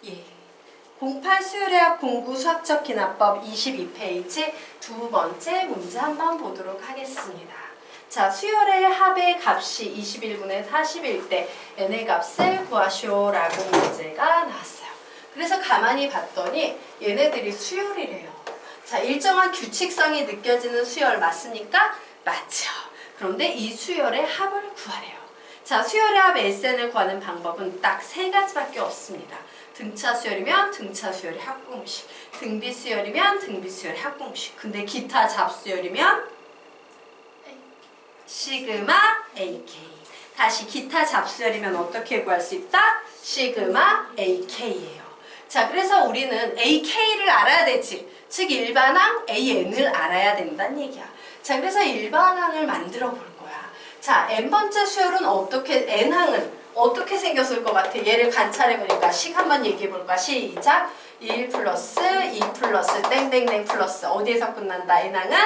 예. 08 수요래학 공부 수학적 기납법 22페이지 두 번째 문제 한번 보도록 하겠습니다. 자, 수열의 합의 값이 21분의 41대 n의 값을 구하시오라고 문제가 나왔어요. 그래서 가만히 봤더니 얘네들이 수열이래요. 자, 일정한 규칙성이 느껴지는 수열 맞습니까? 맞죠. 그런데 이 수열의 합을 구하래요. 자, 수열의 합 SN을 구하는 방법은 딱 세 가지밖에 없습니다. 등차 수열이면 등차 수열의 합공식, 등비 수열이면 등비 수열의 합공식. 근데 기타 잡수열이면 시그마 AK. 다시 기타 잡수열이면 어떻게 구할 수 있다? 시그마 AK예요. 자, 그래서 우리는 AK를 알아야 되지. 즉 일반항 AN을 알아야 된다는 얘기야. 자, 그래서 일반항을 만들어 볼 거야. 자, n번째 수열은 어떻게, n항은 어떻게 생겼을 것 같아? 얘를 관찰해보니까 식 한번 얘기해볼까? 시작! 1 플러스 2 플러스 땡땡땡 플러스 어디에서 끝난다? n항은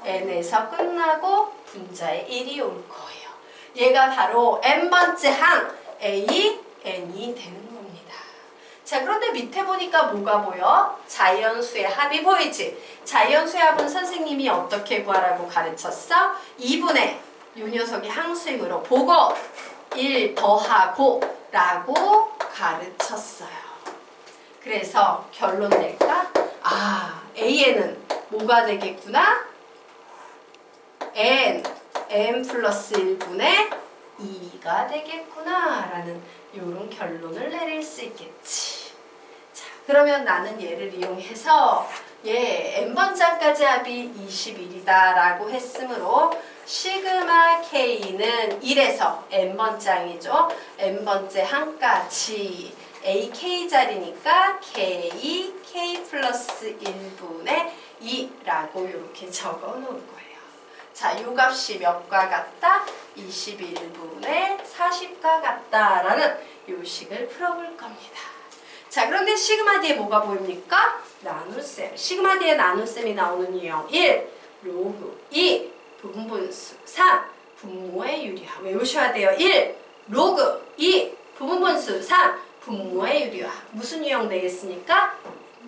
n에서 끝나고 분자에 1이 올 거예요. 얘가 바로 n번째 항 a, n이 되는 겁니다. 자, 그런데 밑에 보니까 뭐가 보여? 자연수의 합이 보이지? 자연수의 합은 선생님이 어떻게 구하라고 가르쳤어? 2분의 이 녀석이 항수익으로 보고 1 더하고 라고 가르쳤어요. 그래서 결론 낼까? 아, AN은 뭐가 되겠구나? n 플러스 1분의 2가 되겠구나 라는 이런 결론을 내릴 수 있겠지. 자, 그러면 나는 얘를 이용해서 n번째까지 합이 21이다 라고 했으므로 시그마 K는 1에서 n번째 항이죠. n번째 항까지 AK자리니까 K 플러스 1분의 2라고 이렇게 적어 놓을 거예요. 자, 요 값이 몇과 같다? 21분의 40과 같다라는 요 식을 풀어볼 겁니다. 자, 그런데 시그마 뒤에 뭐가 보입니까? 나눗셈. 시그마 뒤에 나눗셈이 나오는 유형 1, 로그 2, 부분분수 3, 분모의 유리화. 외우셔야 돼요. 1, 로그 2, 부분분수 3, 분모의 유리화. 무슨 유형 되겠습니까?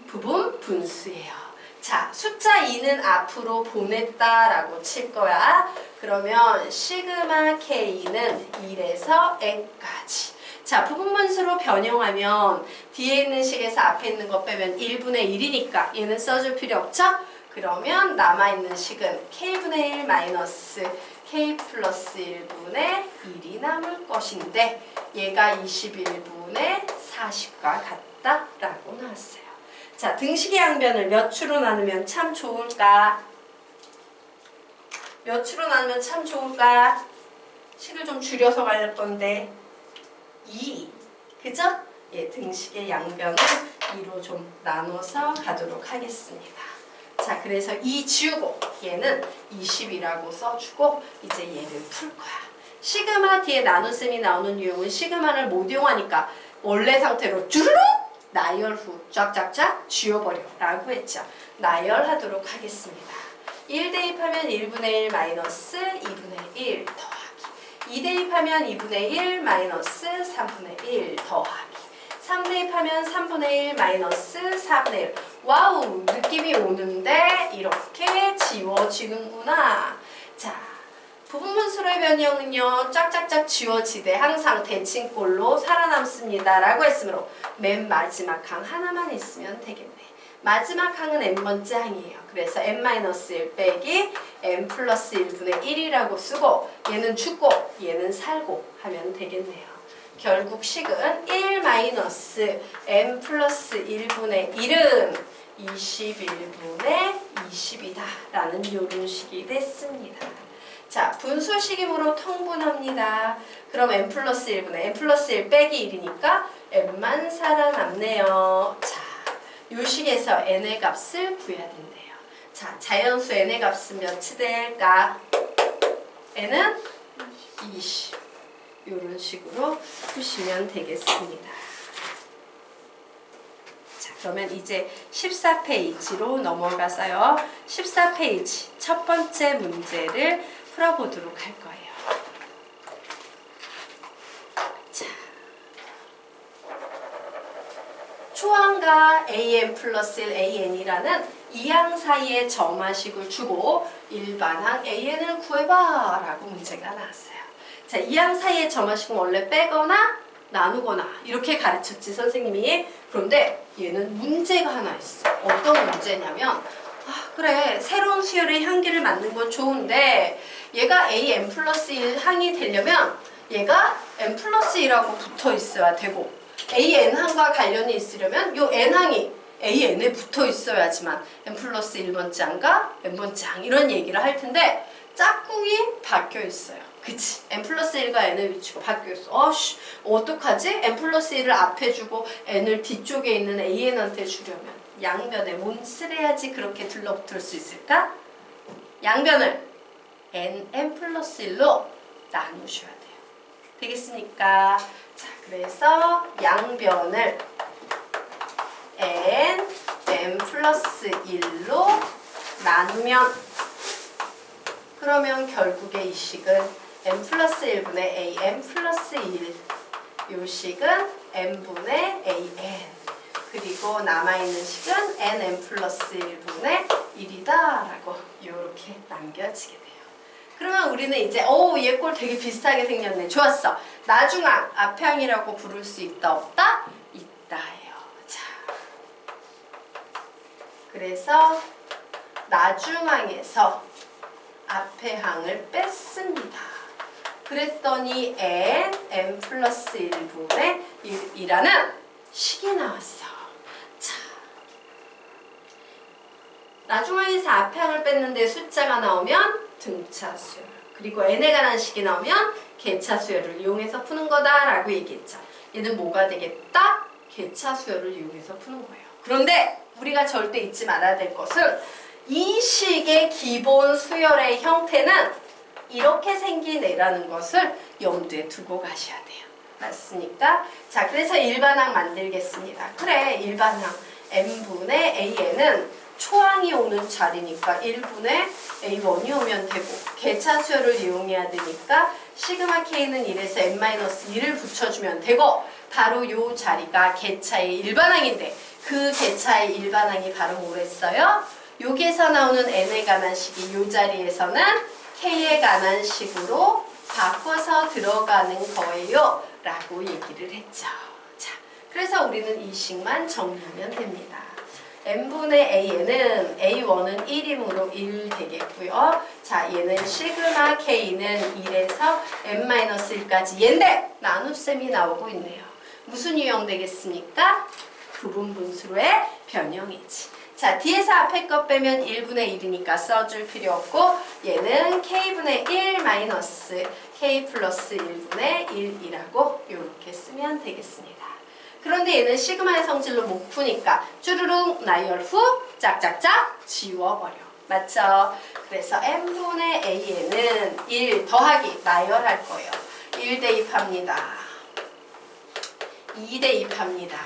부분분수예요. 자, 숫자 2는 앞으로 보냈다라고 칠 거야. 그러면 시그마 K는 1에서 n까지. 자, 부분분수로 변형하면 뒤에 있는 식에서 앞에 있는 거 빼면 1분의 1이니까 얘는 써줄 필요 없죠? 그러면 남아있는 식은 K분의 1 마이너스 K 플러스 1분의 1이 남을 것인데 얘가 21분의 40과 같다라고 나왔어요. 자, 등식의 양변을 몇 추로 나누면 참 좋을까? 몇 추로 나누면 참 좋을까? 식을 좀 줄여서 갈 건데 2, 그죠? 예, 등식의 양변을 2로 좀 나눠서 가도록 하겠습니다. 자, 그래서 2 지우고 얘는 20이라고 써주고 이제 얘를 풀 거야. 시그마 뒤에 나눗셈이 나오는 유형은 시그마를 못 이용하니까 원래 상태로 주르륵 나열 후 쫙쫙쫙 지워버려 라고 했죠. 나열하도록 하겠습니다. 1 대입하면 1분의 1 마이너스 2분의 1 더하기 2 대입하면 2분의 1 마이너스 3분의 1 더하기 3 대입하면 3분의 1 마이너스 4분의 1. 와우, 느낌이 오는데 이렇게 지워지는구나. 자, 부분분수로의 변형은요 쫙쫙쫙 지워지되 항상 대칭꼴로 살아남습니다 라고 했으므로 맨 마지막 항 하나만 있으면 되겠네. 마지막 항은 n번째 항이에요. 그래서 n-1 빼기 n 플러스 1분의 1이라고 쓰고 얘는 죽고 얘는 살고 하면 되겠네요. 결국 식은 1 마이너스 n 플러스 1분의 1은 21분의 20이다 라는 요런 식이 됐습니다. 자, 분수식이므로 통분합니다. 그럼 n 플러스 1분의 n 플러스 1 빼기 1이니까 n만 살아남네요. 자, 요 식에서 n의 값을 구해야 된대요. 자, 자연수 n의 값은 몇이 될까? n은 20. 요런 식으로 푸시면 되겠습니다. 자, 그러면 이제 14페이지로 넘어가서요. 14페이지 첫 번째 문제를 풀어보도록 할 거예요. 자, 초항과 an 플러스 1 an이라는 이항 사이에 점화식을 주고 일반항 an을 구해봐 라고 문제가 나왔어요. 자, 이항 사이에 점화식은 원래 빼거나 나누거나 이렇게 가르쳤지 선생님이. 그런데 얘는 문제가 하나 있어. 어떤 문제냐면 그래 새로운 수열의 향기를 만든 건 좋은데 얘가 an 플러스 1 항이 되려면 얘가 n 플러스 1하고 붙어 있어야 되고 an항과 관련이 있으려면 요 n항이 an에 붙어 있어야지만 n 플러스 1번째 항과 n번째 항 이런 얘기를 할 텐데 짝꿍이 바뀌어 있어요. 그치? n 플러스 1과 n의 위치가 바뀌어 있어. 어떡하지? n 플러스 1을 앞에 주고 n을 뒤쪽에 있는 an한테 주려면 양변에 몬스레야지 그렇게 들러붙을 수 있을까? 양변을 n 플러스 1로 나누셔야 돼요. 되겠습니까? 자, 그래서 양변을 n 플러스 1로 나누면 그러면 결국에 이 식은 n 플러스 1분의 an 플러스 1 요 식은 n분의 an 그리고 남아있는 식은 n 플러스 1분의 1이다 라고 이렇게 남겨지게 돼요. 그러면 우리는 이제 얘 꼴 되게 비슷하게 생겼네. 좋았어. 나중항 앞항이라고 부를 수 있다 없다? 있다예요. 자, 그래서 나중항에서 앞에 항을 뺐습니다. 그랬더니 n 플러스 1분의 1이라는 식이 나왔어. 자, 나중항에서 앞에 항을 뺐는데 숫자가 나오면 등차 수열, 그리고 n에 관한 식이 나오면 개차 수열을 이용해서 푸는 거다라고 얘기했죠. 얘는 뭐가 되겠다? 개차 수열을 이용해서 푸는 거예요. 그런데 우리가 절대 잊지 말아야 될 것은 이 식의 기본 수열의 형태는 이렇게 생긴 애라는 것을 염두에 두고 가셔야 돼요. 맞습니까? 자, 그래서 일반항 만들겠습니다. 그래, 일반항 n분의 an은 초항이 오는 자리니까 1분의 a1이 오면 되고 개차 수열을 이용해야 되니까 시그마 k는 1에서 n-1을 붙여주면 되고 바로 이 자리가 개차의 일반항인데 그 개차의 일반항이 바로 뭐랬어요? 여기에서 나오는 n에 관한 식이 이 자리에서는 k에 관한 식으로 바꿔서 들어가는 거예요 라고 얘기를 했죠. 자, 그래서 우리는 이 식만 정리하면 됩니다. n분의 a는 a1은 1이므로 1 되겠고요. 자, 얘는 시그마 k는 1에서 n-1까지 얘인데 나눗셈이 나오고 있네요. 무슨 유형 되겠습니까? 부분분수로의 변형이지. 자, 뒤에서 앞에 거 빼면 1분의 1이니까 써줄 필요 없고 얘는 k분의 1 마이너스 k 플러스 1분의 1이라고 이렇게 쓰면 되겠습니다. 그런데 얘는 시그마의 성질로 못 푸니까 쭈루룩 나열 후 짝짝짝 지워버려. 맞죠? 그래서 n분의 a에는 1 더하기 나열할 거예요. 1 대입합니다. 2 대입합니다.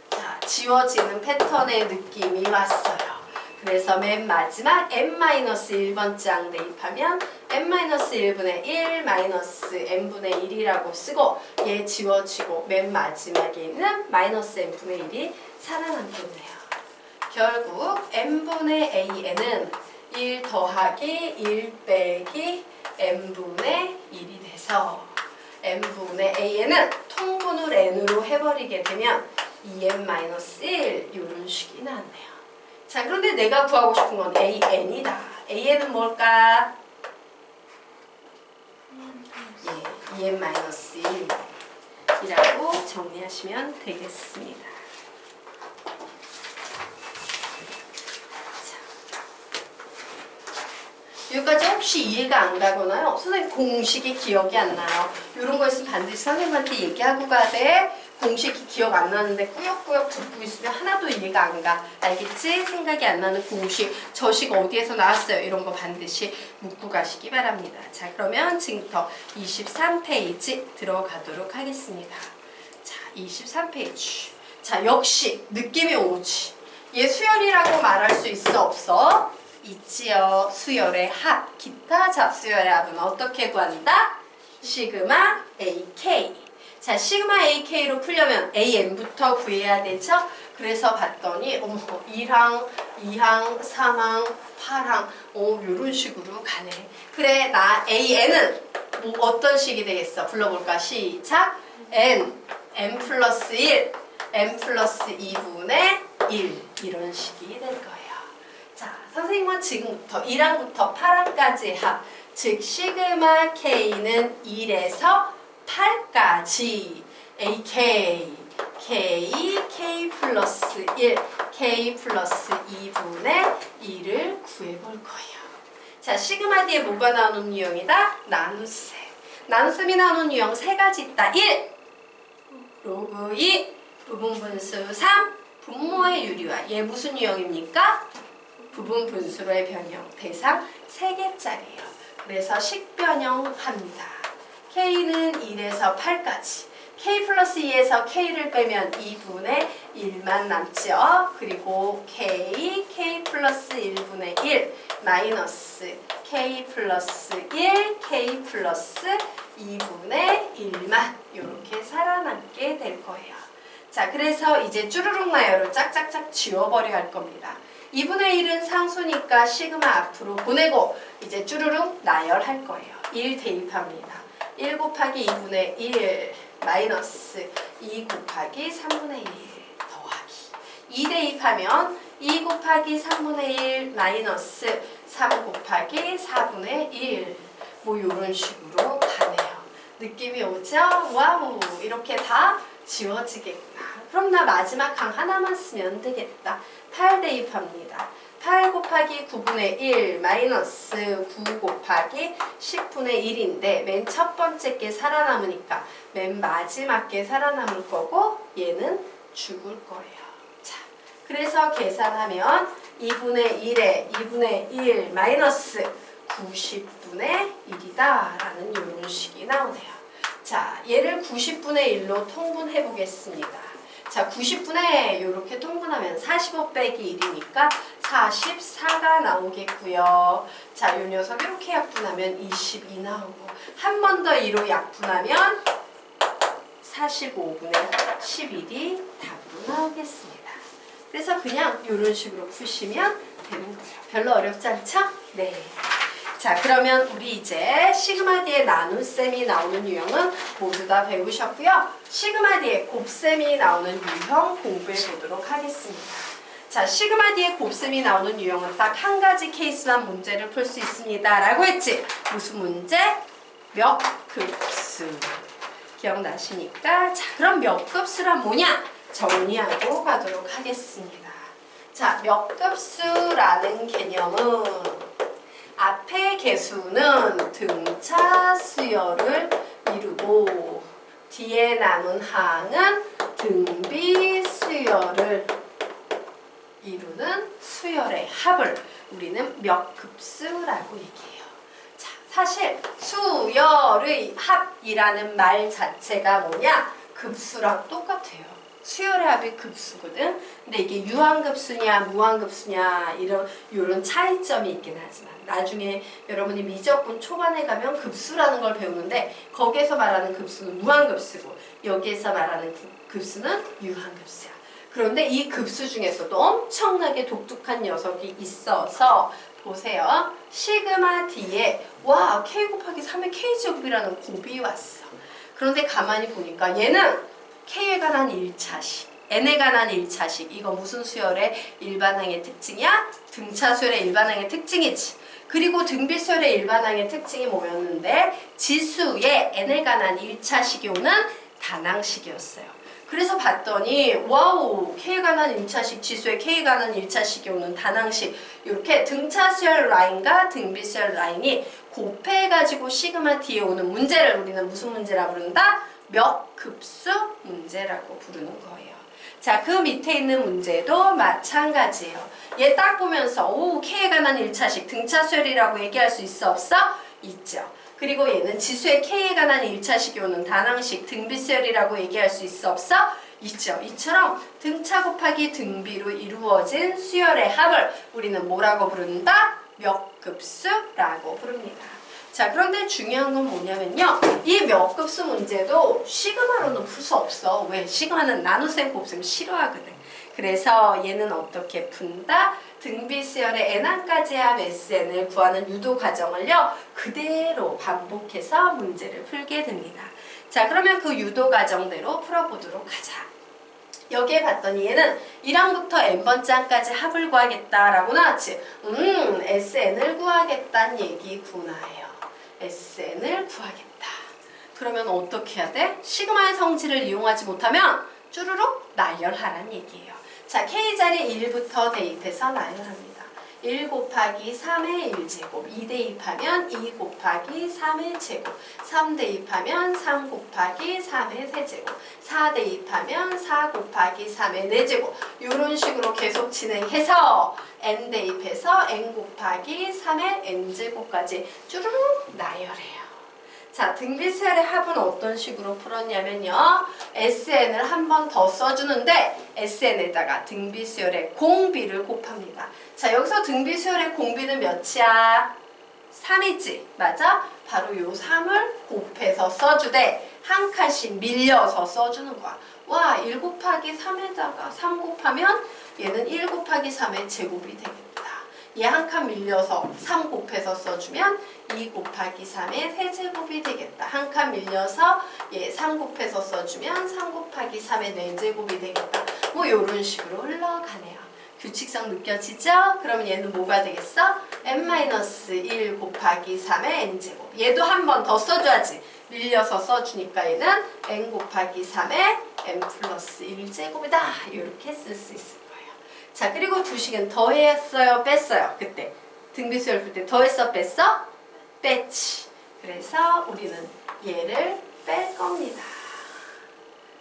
자, 지워지는 패턴의 느낌이 왔어요. 그래서 맨 마지막 n-1번째 항 대입하면 n-1분의 1 마이너스 n분의 1이라고 쓰고 얘 지워지고 맨 마지막에 있는 마이너스 n분의 1이 살아남겠네요. 결국 n분의 a는 1 더하기 1 빼기 n분의 1이 돼서 n분의 a는 통분을 n으로 해버리게 되면 2n-1 이런 식이 나왔네요. 자, 그런데 내가 구하고 싶은 건 an이다. an은 뭘까? 예, 2n-1이라고 정리하시면 되겠습니다. 여기까지 혹시 이해가 안 가거나요? 선생님 공식이 기억이 안 나요. 이런 거 있으면 반드시 선생님한테 얘기하고 가야 돼. 공식이 기억 안 나는데 꾸역꾸역 듣고 있으면 하나도 이해가 안 가. 알겠지? 생각이 안 나는 공식, 저식 어디에서 나왔어요? 이런 거 반드시 묻고 가시기 바랍니다. 자, 그러면 지금부터 23페이지 들어가도록 하겠습니다. 자, 23페이지. 자, 역시 느낌이 오지. 얘 수열이라고 말할 수 있어 없어? 있지요. 수열의 합, 기타 잡수열의 합은 어떻게 구한다? 시그마 AK. 자, 시그마 AK로 풀려면 AN부터 구해야 되죠? 그래서 봤더니 어머 1항, 2항, 3항, 8항 이런 식으로 가네. 그래 나 AN은 뭐 어떤 식이 되겠어? 불러볼까? 시작! N 플러스 1, N 플러스 2분의 1 이런 식이 될 거예요. 자, 선생님은 지금부터 1항부터 8항까지 합, 즉 시그마 K는 1에서 8까지 AK, K 플러스 1, K 플러스 2분의 1을 구해볼 거예요. 자, 시그마 뒤에 뭐가 나오는 유형이다? 나눗셈. 나눗셈이 나오는 유형 세 가지 있다. 1. 로그 2, 부분분수 3, 분모의 유리화. 얘 무슨 유형입니까? 부분분수로의 변형. 대상 3개짜리예요. 그래서 식변형합니다. K는 1에서 8까지. K 플러스 2에서 K를 빼면 2분의 1만 남죠. 그리고 K 플러스 1분의 1 마이너스 K 플러스 1, K 플러스 2분의 1만 이렇게 살아남게 될 거예요. 자, 그래서 이제 쭈루룩 나열을 짝짝짝 지워버려 할 겁니다. 2분의 1은 상수니까 시그마 앞으로 보내고 이제 쭈루룩 나열할 거예요. 1 대입합니다. 1 곱하기 2분의 1 마이너스 2 곱하기 3분의 1 더하기 2 대입하면 2 곱하기 3분의 1 마이너스 3 곱하기 4분의 1 뭐 이런 식으로 가네요. 느낌이 오죠? 와우, 이렇게 다 지워지겠구나. 그럼 나 마지막 항 하나만 쓰면 되겠다. 8 대입합니다. 8 곱하기 9분의 1 마이너스 9 곱하기 10분의 1인데 맨 첫 번째 게 살아남으니까 맨 마지막 게 살아남을 거고 얘는 죽을 거예요. 자, 그래서 계산하면 2분의 1에 2분의 1 마이너스 90분의 1이다 라는 이런 식이 나오네요. 자, 얘를 90분의 1로 통분해 보겠습니다. 자, 90분의 이렇게 통분하면 45 빼기 1이니까 44가 나오겠고요. 자, 요 녀석 이렇게 약분하면 22 나오고 한 번 더 2로 약분하면 45분의 11이 답으로 나오겠습니다. 그래서 그냥 이런 식으로 푸시면 되는 거예요. 별로 어렵지 않죠? 네. 자, 그러면 우리 이제 시그마 뒤에 나눗셈이 나오는 유형은 모두 다 배우셨고요. 시그마 뒤에 곱셈이 나오는 유형 공부해 보도록 하겠습니다. 자, 시그마 뒤에 곱셈이 나오는 유형은 딱 한 가지 케이스만 문제를 풀 수 있습니다. 라고 했지? 무슨 문제? 몇 급수. 기억나시니까? 자, 그럼 몇 급수란 뭐냐? 정리하고 가도록 하겠습니다. 자, 몇 급수라는 개념은 앞의 개수는 등차 수열을 이루고 뒤에 남은 항은 등비 수열을 이루는 수열의 합을 우리는 몇 급수라고 얘기해요. 자, 사실 수열의 합이라는 말 자체가 뭐냐? 급수랑 똑같아요. 수열의 합이 급수거든. 근데 이게 유한급수냐 무한급수냐 이런 차이점이 있긴 하지만 나중에 여러분이 미적분 초반에 가면 급수라는 걸 배우는데 거기에서 말하는 급수는 무한급수고 여기에서 말하는 급수는 유한급수야. 그런데 이 급수 중에서도 엄청나게 독특한 녀석이 있어서 보세요. 시그마 D에 와 K 곱하기 3의 K제곱이라는 곱이 왔어. 그런데 가만히 보니까 얘는 K에 관한 1차식, N에 관한 1차식. 이거 무슨 수열의 일반항의 특징이야? 등차 수열의 일반항의 특징이지. 그리고 등비 수열의 일반항의 특징이 뭐였는데 지수의 N에 관한 1차식이 오는 단항식이었어요. 그래서 봤더니 와우 K에 관한 1차식, 지수의 K에 관한 1차식이 오는 단항식 이렇게 등차 수열 라인과 등비 수열 라인이 곱해가지고 시그마 D에 오는 문제를 우리는 무슨 문제라 부른다? 몇 급수 문제라고 부르는 거예요. 자, 그 밑에 있는 문제도 마찬가지예요. 얘 딱 보면서 오 K에 관한 1차식 등차 수열이라고 얘기할 수 있어 없어? 있죠. 그리고 얘는 지수의 K에 관한 1차식이 오는 단항식 등비 수열이라고 얘기할 수 있어 없어? 있죠. 이처럼 등차 곱하기 등비로 이루어진 수열의 합을 우리는 뭐라고 부른다? 몇 급수라고 부릅니다. 자, 그런데 중요한 건 뭐냐면요. 이 몇 급수 문제도 시그마로는 풀 수 없어. 왜? 시그마는 나눗셈 곱셈 싫어하거든. 그래서 얘는 어떻게 푼다? 등비수열의 n항까지 합 SN을 구하는 유도 과정을요. 그대로 반복해서 문제를 풀게 됩니다. 자, 그러면 그 유도 과정대로 풀어보도록 하자. 여기에 봤더니 얘는 1항부터 n번째 항까지 합을 구하겠다라고 나왔지. SN을 구하겠다는 얘기구나예요. SN을 구하겠다. 그러면 어떻게 해야 돼? 시그마의 성질을 이용하지 못하면 쭈루룩 나열하라는 얘기예요. 자, K자리 1부터 대입해서 나열합니다. 1 곱하기 3의 1제곱, 2 대입하면 2 곱하기 3의 제곱, 3 대입하면 3 곱하기 3의 세제곱, 4 대입하면 4 곱하기 3의 4제곱. 이런 식으로 계속 진행해서 n 대입해서 n 곱하기 3의 n제곱까지 쭈루룩 나열해요. 자, 등비수열의 합은 어떤 식으로 풀었냐면요. SN을 한 번 더 써주는데 SN에다가 등비수열의 공비를 곱합니다. 자, 여기서 등비수열의 공비는 몇이야? 3이지. 맞아? 바로 요 3을 곱해서 써주되 한 칸씩 밀려서 써주는 거야. 와, 1 곱하기 3에다가 3 곱하면 얘는 1 곱하기 3의 제곱이 되겠다. 얘 한 칸 밀려서 3 곱해서 써주면 2 곱하기 3의 세제곱이 되겠다. 한 칸 밀려서 얘 3 곱해서 써주면 3 곱하기 3의 4제곱이 되겠다. 뭐 이런 식으로 흘러가네요. 규칙성 느껴지죠? 그러면 얘는 뭐가 되겠어? n-1 곱하기 3의 n제곱. 얘도 한 번 더 써줘야지. 밀려서 써주니까 얘는 n 곱하기 3의 n 플러스 1제곱이다. 이렇게 쓸 수 있을 거예요. 자, 그리고 두식은 더했어요, 뺐어요? 그때 등비수열 풀 때 더했어, 뺐어? 뺐지. 그래서 우리는 얘를 뺄 겁니다.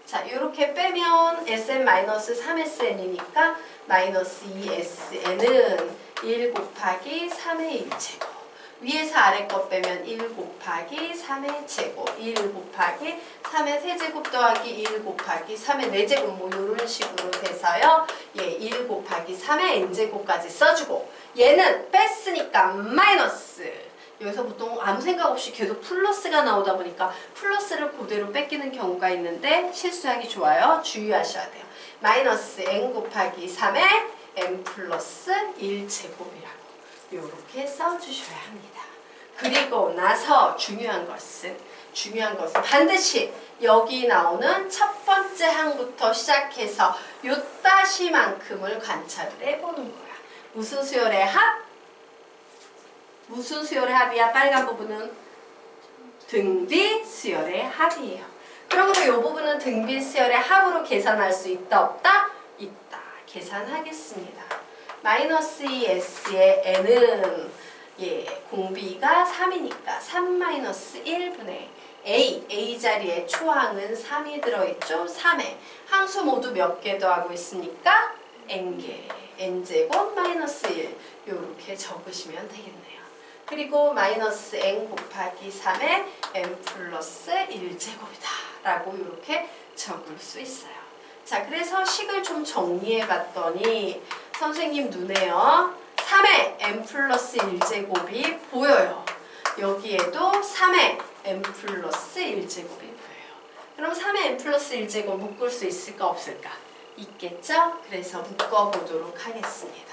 자, 이렇게 빼면 Sn-3SN이니까 마이너스 2SN은 1 곱하기 3의 1제곱. 위에서 아래 거 빼면 1 곱하기 3의 제곱, 1 곱하기 3의 세제곱 더하기 1 곱하기 3의 4제곱 뭐 이런 식으로 돼서요. 얘 1 곱하기 3의 n제곱까지 써주고 얘는 뺐으니까 마이너스. 여기서 보통 아무 생각 없이 계속 플러스가 나오다 보니까 플러스를 그대로 뺏기는 경우가 있는데 실수하기 좋아요. 주의하셔야 돼요. 마이너스 n 곱하기 3의 n 플러스 1제곱이라고 이렇게 써주셔야 합니다. 그리고 나서 중요한 것은 반드시 여기 나오는 첫 번째 항부터 시작해서 요따시만큼을 관찰을 해보는 거야. 무슨 수열의 합? 무슨 수열의 합이야? 빨간 부분은 등비 수열의 합이에요. 그러면 이 부분은 등비 수열의 합으로 계산할 수 있다 없다? 있다. 계산하겠습니다. 마이너스 2s의 n은 공비가 3이니까 3 마이너스 1분의 a 자리에 초항은 3이 들어있죠. 3에 항수 모두 몇 개 더하고 있습니까? n개. n제곱 마이너스 1 이렇게 적으시면 되겠네요. 그리고 마이너스 n 곱하기 3의 n 플러스 1제곱이다 라고 이렇게 적을 수 있어요. 자, 그래서 식을 좀 정리해 봤더니 선생님 눈에요 3의 n 플러스 1제곱이 보여요. 여기에도 3의 n 플러스 1제곱이 보여요. 그럼 3의 n 플러스 1제곱 묶을 수 있을까 없을까? 있겠죠? 그래서 묶어보도록 하겠습니다.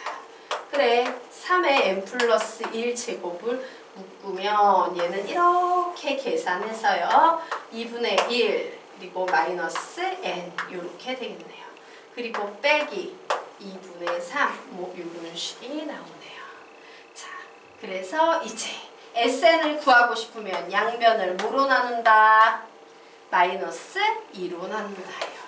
그래, 3의 n 플러스 1제곱을 묶으면 얘는 이렇게 계산해서요 2분의 1 그리고 마이너스 n 이렇게 되겠네요. 그리고 빼기 2분의 3 뭐 이런 식이 나오네요. 자, 그래서 이제 SN을 구하고 싶으면 양변을 뭐로 나눈다? 마이너스 2로 나눈다요.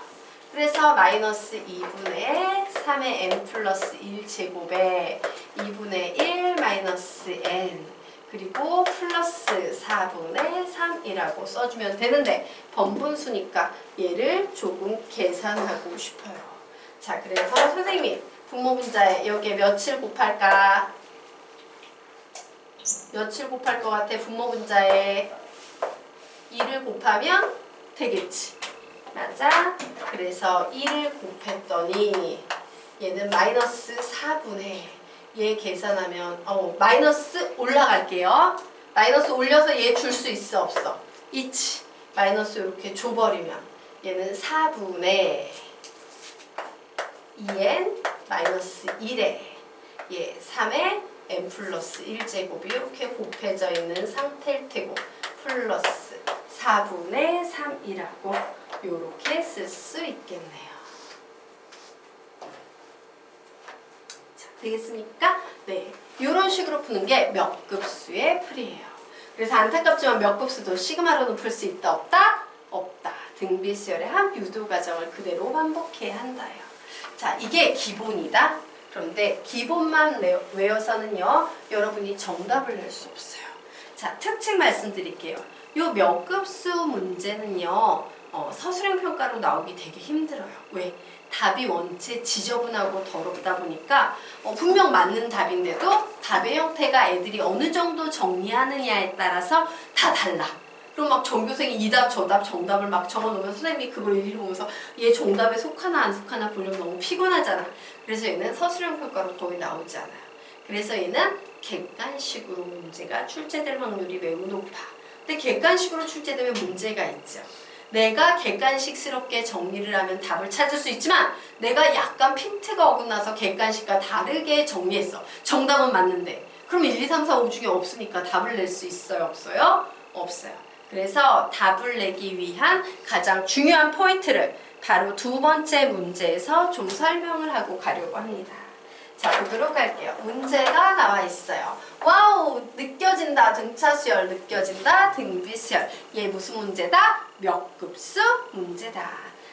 그래서 마이너스 2분의 3의 n 플러스 1제곱에 2분의 1 마이너스 n 그리고 플러스 4분의 3이라고 써주면 되는데 번분수니까 얘를 조금 계산하고 싶어요. 자, 그래서 선생님이 분모분자에 여기에 며칠 곱할까? 며칠 곱할 것 같아? 분모분자에 2를 곱하면 되겠지. 맞아? 그래서 1을 곱했더니 얘는 마이너스 4분의 얘 계산하면 마이너스 올라갈게요. 마이너스 올려서 얘 줄 수 있어 없어? 있지. 마이너스 이렇게 줘버리면 얘는 4분의 2n 마이너스 1에 얘 3의 n 플러스 1제곱이 이렇게 곱해져 있는 상태일 테고 플러스 4분의 3이라고 이렇게 쓸 수 있겠네요. 자, 되겠습니까? 네, 이런 식으로 푸는 게 몇 급수의 풀이에요. 그래서 안타깝지만 몇 급수도 시그마로는 풀 수 있다 없다? 없다. 등비수열의 한 유도 과정을 그대로 반복해야 한다요. 자, 이게 기본이다. 그런데 기본만 외워서는요, 여러분이 정답을 낼 수 없어요. 자, 특징 말씀드릴게요. 요 몇 급수 문제는요, 서술형 평가로 나오기 되게 힘들어요. 왜? 답이 원체 지저분하고 더럽다 보니까 분명 맞는 답인데도 답의 형태가 애들이 어느 정도 정리하느냐에 따라서 다 달라. 그럼 막 전교생이 이 답, 저 답, 정답을 막 적어놓으면 선생님이 그걸 일일이 보면서 얘 정답에 속하나 안 속하나 보려면 너무 피곤하잖아. 그래서 얘는 서술형 평가로 거의 나오지 않아요. 그래서 얘는 객관식으로 문제가 출제될 확률이 매우 높아. 근데 객관식으로 출제되면 문제가 있죠. 내가 객관식스럽게 정리를 하면 답을 찾을 수 있지만 내가 약간 핀트가 어긋나서 객관식과 다르게 정리했어. 정답은 맞는데. 그럼 1, 2, 3, 4, 5 중에 없으니까 답을 낼 수 있어요? 없어요? 없어요. 그래서 답을 내기 위한 가장 중요한 포인트를 바로 두 번째 문제에서 좀 설명을 하고 가려고 합니다. 자, 보도록 할게요. 문제가 나와 있어요. 와우! 느껴진다. 등차수열 느껴진다. 등비수열. 얘 무슨 문제다? 몇 급수 문제다.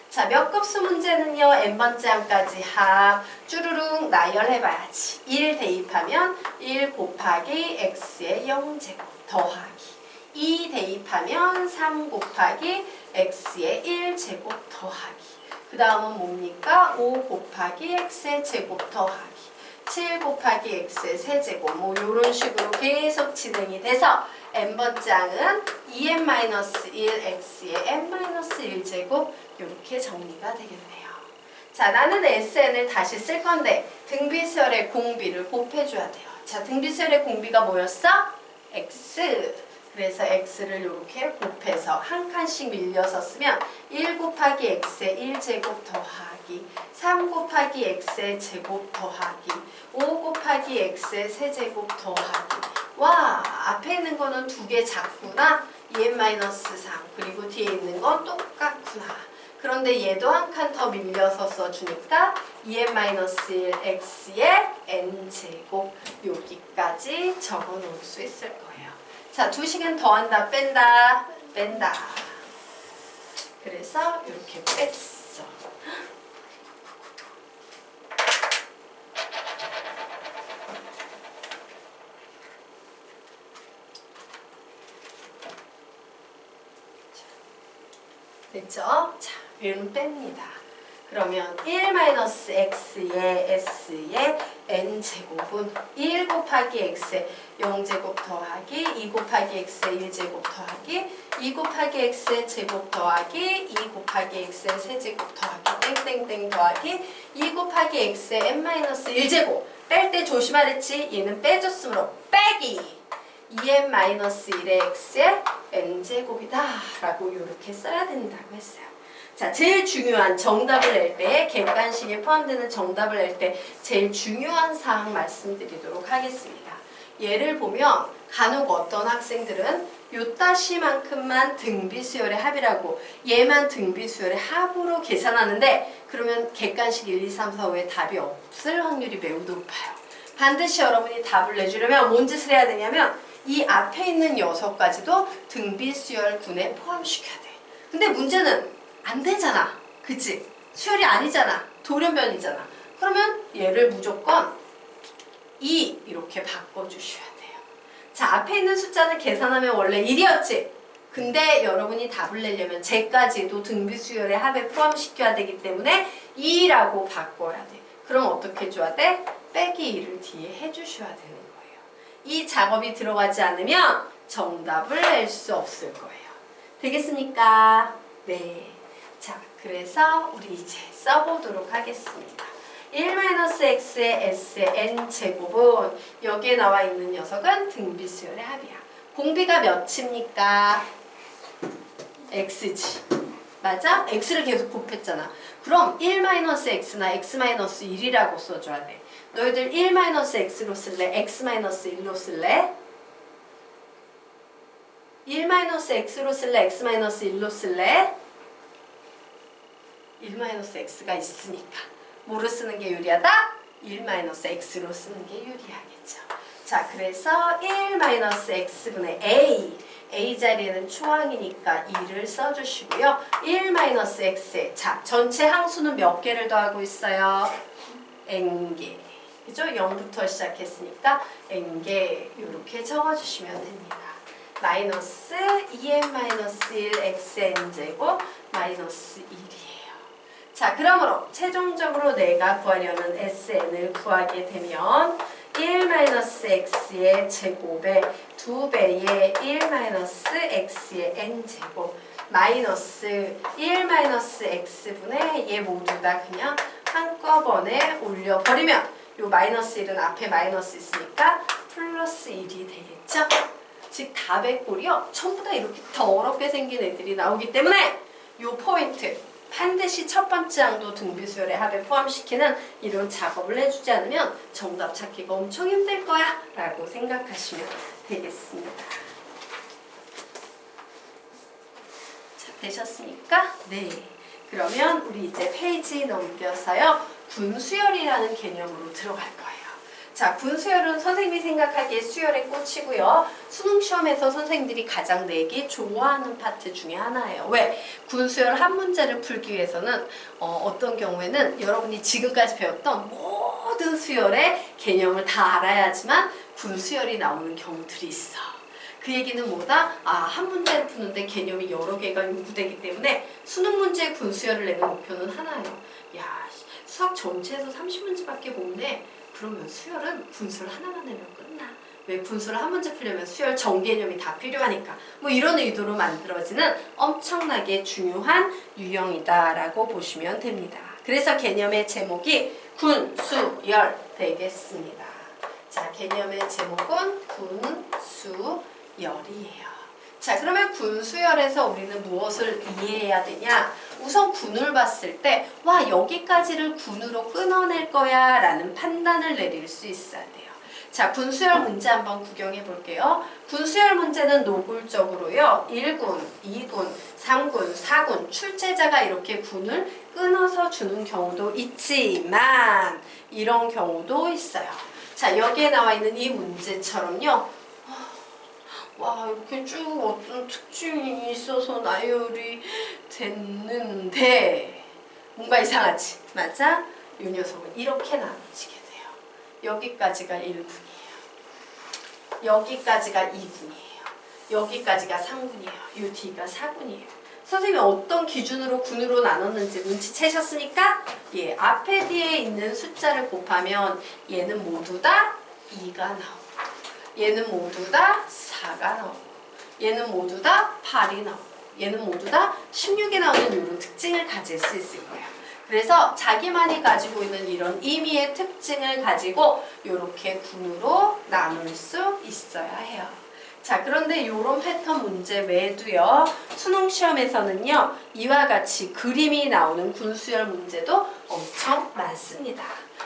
자, 몇 급수 문제는요. n번째 항까지 합 쭈루룩 나열해봐야지. 1 대입하면 1 곱하기 x의 0제곱 더하기 2 대입하면 3 곱하기 x의 1제곱 더하기 그 다음은 뭡니까? 5 곱하기 x의 제곱 더하기 7 곱하기 x의 세제곱 뭐 이런 식으로 계속 진행이 돼서 n번째 항은 2n-1 x의 n-1제곱 이렇게 정리가 되겠네요. 자, 나는 SN을 다시 쓸 건데 등비수열의 공비를 곱해줘야 돼요. 자, 등비수열의 공비가 뭐였어? x. 그래서 x를 이렇게 곱해서 한 칸씩 밀려서 쓰면 1 곱하기 x의 1제곱 더하기 3 곱하기 x의 제곱 더하기 5 곱하기 x의 세제곱 더하기 와, 앞에 있는 거는 두 개 작구나. 2n-3 그리고 뒤에 있는 건 똑같구나. 그런데 얘도 한 칸 더 밀려서 써주니까 2n-1 x의 n제곱 여기까지 적어 놓을 수 있을 거예요. 자, 2식은 더한다, 뺀다, 뺀다. 그래서 이렇게 뺐어. 됐죠? 자, 얘는 뺍니다. 그러면 1-x의 s의 n제곱은 1 곱하기 x의 0제곱 더하기 2 곱하기 x의 1제곱 더하기 2 곱하기 x의 제곱 더하기 2 곱하기 x의 세제곱 더하기 땡땡땡 더하기 2 곱하기 x의 n-1제곱 뺄 때 조심하랬지? 얘는 빼줬으므로 빼기 2n-1의 x의 n제곱이다 라고 이렇게 써야 된다고 했어요. 자, 제일 중요한 정답을 낼 때, 객관식에 포함되는 정답을 낼 때 제일 중요한 사항 말씀드리도록 하겠습니다. 예를 보면 간혹 어떤 학생들은 요 따시만큼만 등비수열의 합이라고 얘만 등비수열의 합으로 계산하는데 그러면 객관식 1, 2, 3, 4, 5에 답이 없을 확률이 매우 높아요. 반드시 여러분이 답을 내주려면 뭔 짓을 해야 되냐면 이 앞에 있는 6가지도 등비수열군에 포함시켜야 돼. 근데 문제는 안 되잖아. 그치? 수열이 아니잖아. 돌연변이잖아. 그러면 얘를 무조건 2 이렇게 바꿔주셔야 돼요. 자, 앞에 있는 숫자는 계산하면 원래 1이었지. 근데 여러분이 답을 내려면 쟤까지도 등비수열의 합에 포함시켜야 되기 때문에 2라고 바꿔야 돼. 그럼 어떻게 해줘야 돼? 빼기 2를 뒤에 해주셔야 되는 거예요. 이 작업이 들어가지 않으면 정답을 낼 수 없을 거예요. 되겠습니까? 네. 자, 그래서 우리 이제 써보도록 하겠습니다. 1-x의 s의 n제곱은 여기에 나와 있는 녀석은 등비수열의 합이야. 공비가 몇입니까? x지. 맞아? x를 계속 곱했잖아. 그럼 1-x나 x-1이라고 써줘야 돼. 너희들 1-x로 쓸래? x-1로 쓸래? 1-x로 쓸래? x-1로 쓸래? 1-x가 있으니까 뭐로 쓰는 게 유리하다? 1-x로 쓰는 게 유리하겠죠. 자, 그래서 1-x분의 a 자리에는 초항이니까 2를 써주시고요. 1-x에 자, 전체 항수는 몇 개를 더하고 있어요? n개. 그죠? 0부터 시작했으니까 n개 이렇게 적어주시면 됩니다. 마이너스 2n-1 xn제곱 마이너스 1이에요. 자, 그러므로 최종적으로 내가 구하려는 sn을 구하게 되면 1-x의 제곱에 2배의 1-x의 n제곱 마이너스 1-x분의 얘 모두 다 그냥 한꺼번에 올려버리면 요 마이너스 1은 앞에 마이너스 있으니까 플러스 1이 되겠죠? 즉 답의 꼴이요 전부 다 이렇게 더럽게 생긴 애들이 나오기 때문에 요 포인트 반드시 첫 번째 항도 등비수열의 합에 포함시키는 이런 작업을 해주지 않으면 정답 찾기가 엄청 힘들 거야 라고 생각하시면 되겠습니다. 자, 되셨습니까? 네. 그러면 우리 이제 페이지 넘겨서요. 군수열이라는 개념으로 들어갈 거예요. 자, 군수열은 선생님이 생각하기에 수열의 꽃이고요. 수능시험에서 선생님들이 가장 내기 좋아하는 파트 중에 하나예요. 왜? 군수열 한 문제를 풀기 위해서는 어떤 경우에는 여러분이 지금까지 배웠던 모든 수열의 개념을 다 알아야지만 군수열이 나오는 경우들이 있어. 그 얘기는 뭐다? 한 문제를 푸는데 개념이 여러 개가 요구되기 때문에 수능 문제의 군수열을 내는 목표는 하나예요. 야, 수학 전체에서 30문제밖에 못 내. 그러면 수열은 분수를 하나만 내면 끝나. 왜? 분수를 한 문제 풀려면 수열 전 개념이 다 필요하니까. 뭐 이런 의도로 만들어지는 엄청나게 중요한 유형이다라고 보시면 됩니다. 그래서 개념의 제목이 군수열 되겠습니다. 자, 개념의 제목은 군수열이에요. 자, 그러면 군수열에서 우리는 무엇을 이해해야 되냐? 우선 군을 봤을 때 와, 여기까지를 군으로 끊어낼 거야 라는 판단을 내릴 수 있어야 돼요. 자, 군수열 문제 한번 구경해 볼게요. 군수열 문제는 노골적으로요. 1군, 2군, 3군, 4군 출제자가 이렇게 군을 끊어서 주는 경우도 있지만 이런 경우도 있어요. 자, 여기에 나와 있는 이 문제처럼요. 와, 이렇게 쭉 어떤 특징이 있어서 나열이 됐는데 뭔가 이상하지? 맞아? 이 녀석은 이렇게 나눠지게 돼요. 여기까지가 1군이에요. 여기까지가 2군이에요. 여기까지가 3군이에요. 이 뒤가 4군이에요. 선생님이 어떤 기준으로 군으로 나눴는지 눈치채셨으니까 예, 앞에 뒤에 있는 숫자를 곱하면 얘는 모두 다 2가 나오고 얘는 모두 다 4가 나오고 얘는 모두 다 8이 나오고 얘는 모두 다 16이 나오는 이런 특징을 가질 수 있을 거예요. 그래서 자기만이 가지고 있는 이런 임의의 특징을 가지고 이렇게 군으로 나눌 수 있어야 해요. 자, 그런데 이런 패턴 문제 외에도요. 수능 시험에서는요. 이와 같이 그림이 나오는 군수열 문제도 엄청 많습니다.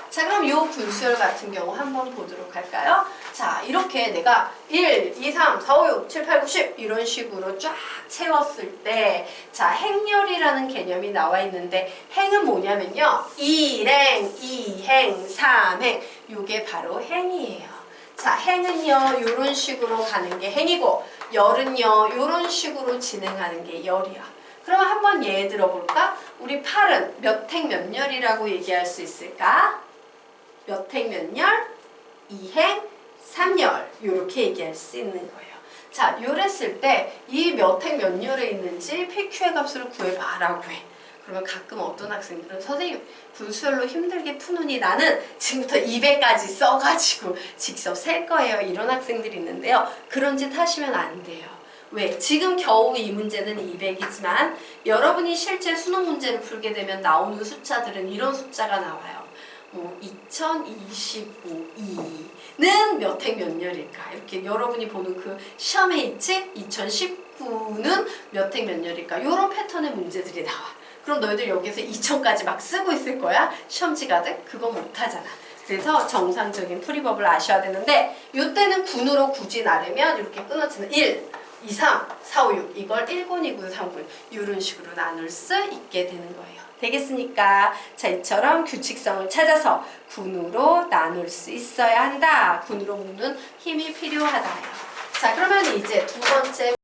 자, 그럼 이 군수열 같은 경우 한번 보도록 할까요? 자, 이렇게 내가 1, 2, 3, 4, 5, 6, 7, 8, 9, 10 이런 식으로 쫙 채웠을 때 자, 행렬이라는 개념이 나와 있는데 행은 뭐냐면요. 1행, 2행, 3행 요게 바로 행이에요. 자, 행은요. 요런 식으로 가는 게 행이고 열은요. 요런 식으로 진행하는 게 열이야. 그럼 한번 예를 들어볼까? 우리 8은 몇 행 몇 열이라고 얘기할 수 있을까? 몇 행 몇 열? 2행 3열 이렇게 얘기할 수 있는 거예요. 자, 요랬을 때 이 몇 행 몇 열에 있는지 PQ의 값을 구해봐라고 해. 그러면 가끔 어떤 학생들은 선생님 군수열로 힘들게 푸느니 나는 지금부터 200까지 써가지고 직접 셀 거예요. 이런 학생들이 있는데요. 그런 짓 하시면 안 돼요. 왜? 지금 겨우 이 문제는 200이지만 여러분이 실제 수능 문제를 풀게 되면 나오는 숫자들은 이런 숫자가 나와요. 2025는 몇 행 몇 열일까? 이렇게 여러분이 보는 그 시험에 있지? 2019는 몇 행 몇 열일까? 이런 패턴의 문제들이 나와. 그럼 너희들 여기서 2000까지 막 쓰고 있을 거야? 시험지 가득? 그거 못하잖아. 그래서 정상적인 풀이법을 아셔야 되는데 이때는 군으로 굳이 나누면 이렇게 끊어지는 1, 2, 3, 4, 5, 6 이걸 1군, 2군, 3군 이런 식으로 나눌 수 있게 되는 거예요. 되겠습니까? 자, 이처럼 규칙성을 찾아서 군으로 나눌 수 있어야 한다. 군으로 묶는 힘이 필요하다. 자, 그러면 이제 두 번째